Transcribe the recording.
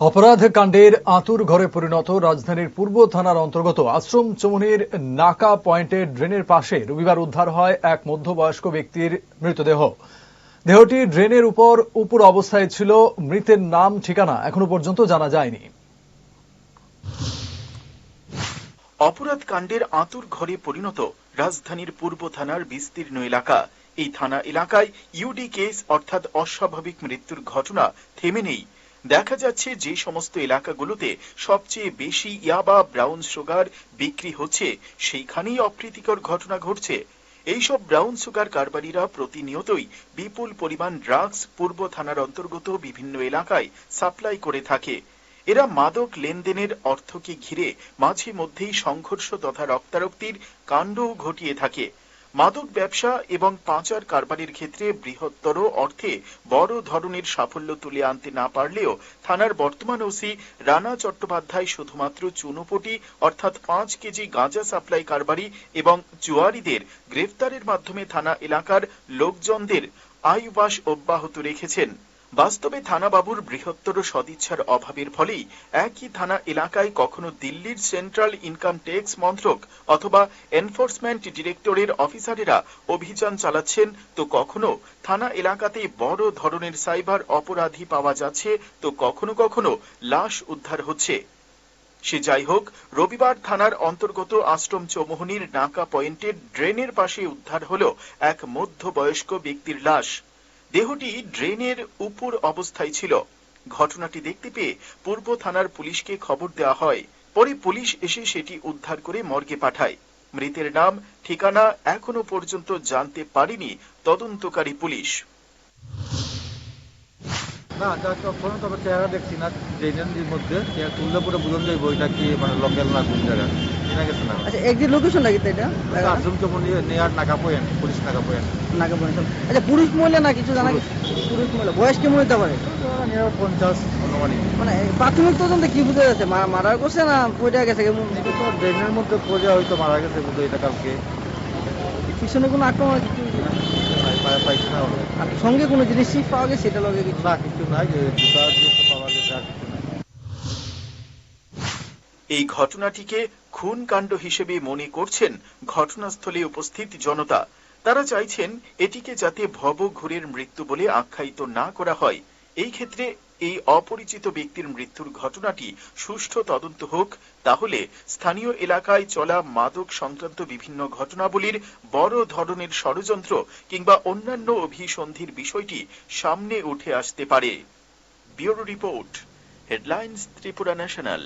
অপরাধ কাণ্ডের আঁতুর ঘরে পরিণত রাজধানীর পূর্ব থানার অন্তর্গত আশ্রম চৌমুহনীর নাকা পয়েন্টের ড্রেনের পাশে রবিবার উদ্ধার হয় এক মধ্যবয়স্ক ব্যক্তির মৃতদেহ। দেহটি ড্রেনের উপর অবস্থায় ছিল। মৃতের নাম ঠিকানা এখনো পর্যন্ত জানা যায়নি। অপরাধ কাণ্ডের আঁতুর ঘরে পরিণত রাজধানীর পূর্ব থানার বিস্তীর্ণ এলাকা। এই থানা এলাকায় ইউডি কেস অর্থাৎ অস্বাভাবিক মৃত্যুর ঘটনা থেমে নেই। দেখা যাচ্ছে যে সমস্ত এলাকাগুলোতে সবচেয়ে বেশি ইয়াবা, ব্রাউন সুগার বিক্রি হচ্ছে সেইখানেই অপ্রীতিকর ঘটনা ঘটছে। এইসব ব্রাউন সুগার কারবারিরা প্রতিনিয়তই বিপুল পরিমাণ ড্রাগস পূর্ব থানার অন্তর্গত বিভিন্ন এলাকায় সাপ্লাই করে থাকে। এরা মাদক লেনদেনের অর্থকে ঘিরে মাঝে মধ্যেই সংঘর্ষ তথা রক্তারক্তির কাণ্ডও ঘটিয়ে থাকে। মাদক ব্যবসা এবং পাচার কারবারের ক্ষেত্রে বৃহত্তর অর্থে বড় ধরনের সাফল্য তুলে আনতে না পারলেও থানার বর্তমান ওসি রানা চট্টোপাধ্যায় শুধুমাত্র চুনোপটি অর্থাৎ 5 কেজি গাঁজা সাপ্লাই কারবারি এবং জুয়ারিদের গ্রেফতারের মাধ্যমে থানা এলাকার লোকজনদের আয়ুবাস অব্যাহত রেখেছেন। বাস্তবে থানাবাবুর বৃহত্তর সদিচ্ছার অভাবের ফলেই একই থানা এলাকায় কখনো দিল্লির সেন্ট্রাল ইনকাম ট্যাক্স মন্ত্রক অথবা এনফোর্সমেন্ট ডিরেক্টরের অফিসারেরা অভিযান চালাচ্ছেন, তো কখনো থানা এলাকাতেই বড় ধরনের সাইবার অপরাধী পাওয়া যাচ্ছে, তো কখনো কখনো লাশ উদ্ধার হচ্ছে। সে যাই হোক, রবিবার থানার অন্তর্গত আশ্রম চৌমুহনীর নাকা পয়েন্টের ড্রেনের পাশে উদ্ধার হল এক মধ্যবয়স্ক ব্যক্তির লাশ। দেহটি ড্রেনের উপর অবস্থায় ছিল। ঘটনাটি দেখতে পেয়ে পূর্ব থানার পুলিশকে খবর দেওয়া হয়। পরে পুলিশ এসে সেটি উদ্ধার করে মর্গে পাঠায়। মৃতের নাম ঠিকানা এখনো পর্যন্ত জানতে পারেনি তদন্তকারী পুলিশ। না, তবে চেহারা দেখছি না, ড্রেনের মধ্যে তুললে পরে বুঝন যাইব এটা কি মানে লোকাল না কোন জায়গা চেনা গেছে না। আচ্ছা, একদিন লোকেশন নাকি এটা আশ্রম চৌমুহনী নেয়ার নাকা পয়েন্ট, পুলিশ নাকা পয়েন্ট। আচ্ছা, পুরুষ মহিলা না কিছু জানা গেছে? পুরুষ মহিলা, বয়স কেমন হতে পারে? 50 অনুমানিক। মানে প্রাথমিক তদন্তে কি বুঝা যাচ্ছে, মারা করছে না পড়ে গেছে? ড্রেনের মধ্যে পড়ে হয়তো মারা গেছে বুঝো, এটা কালকে পিছনে কোনো আক্রমণ কিছু পাইছে না। আর সঙ্গে কোনো জিনিস পাওয়া গেছে? সেটা লগে কিছু না, কিছু নাই, জুতা পাওয়া গেছে আর কিছু নাই। এই ঘটনাটিকে খুন কাণ্ড হিসেবে মনে করছেন ঘটনাস্থলে উপস্থিত জনতা। তারা চাইছেন এটিকে যাতে ভবঘুরের মৃত্যু বলে আখ্যায়িত না করা হয়। এই ক্ষেত্রে এই অপরিচিত ব্যক্তির মৃত্যুর ঘটনাটি সুষ্ঠু তদন্ত হোক, তাহলে স্থানীয় এলাকায় চলা মাদক সংক্রান্ত বিভিন্ন ঘটনাবলীর বড় ধরনের ষড়যন্ত্র কিংবা অন্যান্য অভিসন্ধির বিষয়টি সামনে উঠে আসতে পারে। Bureau report, headlines Tripura national.